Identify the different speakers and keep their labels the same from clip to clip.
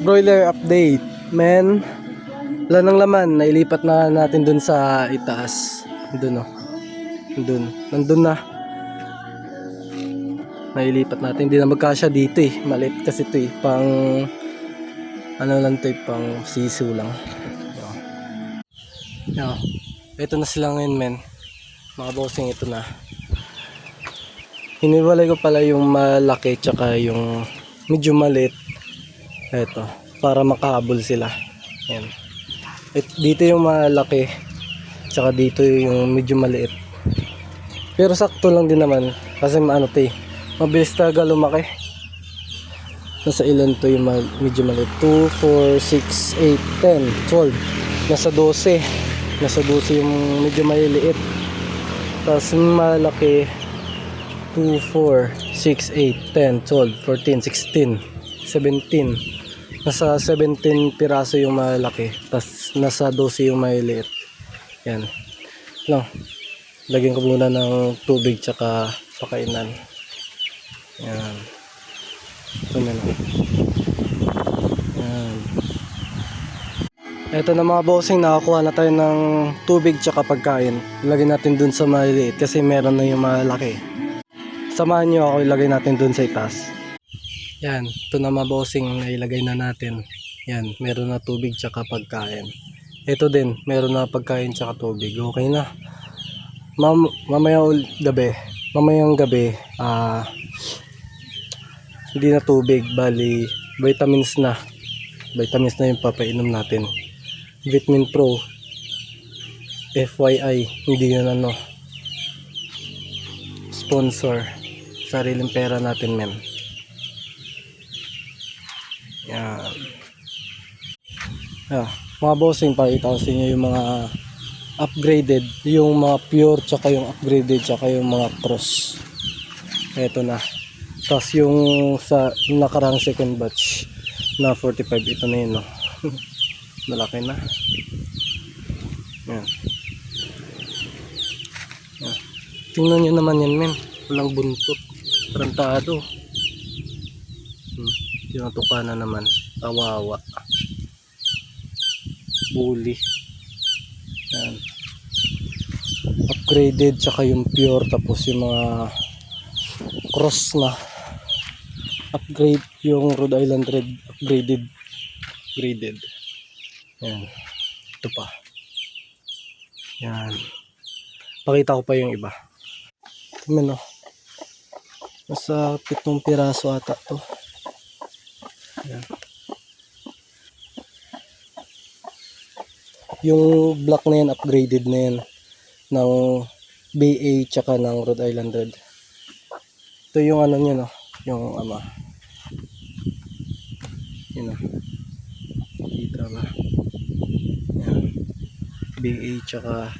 Speaker 1: Broiler update, men. Wala nang laman, nailipat na natin dun sa itaas. Dun oh. Nandun na. Nailipat natin, hindi na magkasya dito eh. Maliit kasi ito eh, pang ano lang ito eh, pang sisu lang. Ito na sila ngayon, men. Mga bossing, ito na. Hiniwalay ko pala yung malaki tsaka yung medyo maliit. Ito, para makahabol sila. Yan. Dito yung malaki, tsaka dito yung medyo maliit. Pero sakto lang din naman, kasi ano to eh, mabilis talaga lumaki. Nasa ilan to yung medyo maliit? 2, 4, 6, 8, 10, 12. Nasa 12. Nasa 12 yung medyo maliliit. Tapos malaki 2, 4, 6, 8, 10, 12, 14, 16, 17. Nasa 17 piraso yung malaki. Tapos nasa 12 yung maliliit. Yan. No. Lagyan ko muna ng tubig tsaka pakainan. Yan. Ito na lang. Yan. Ito na mga bossing, nakakuha na tayo ng tubig tsaka pagkain. Ilagay natin dun sa maliliit kasi meron na yung malaki. Samahan nyo ako, ilagay natin dun sa itaas. Yan, ito na mga bossing, nailagay na natin. Yan, meron na tubig tsaka pagkain. Ito din, meron na pagkain tsaka tubig. Okay na. Mamayang gabi, hindi na tubig, bali vitamins na yung papainom natin. Vitamin Pro, FYI, hindi yun ano sponsor, sariling pera natin, men. Yan. Mga bossing, pakita ko sa inyo yung mga upgraded, yung mga pure tsaka yung upgraded tsaka yung mga cross. Eto na. Tapos yung sa nakarang second batch na 45, ito na yun, no? Malaki na. Yan. Yan. Tingnan nyo naman yan, men. Walang buntot. Tarantado. Tinatuka na naman. Kawawa. Bully. Yan. Upgraded tsaka yung pure, tapos yung mga cross na upgrade, yung Rhode Island Red upgraded. Yan. Ito pa. Yan. Pakita ko pa yung iba. Tingnan o. Nasa 7 piraso ata to. Yan. Yung black na yan, upgraded na yan ng BA tsaka ng Rhode Island Red. Ito yung ano nyo, no? Yung ama. Yun, no? Kita ba? Yan. BA tsaka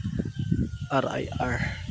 Speaker 1: RIR.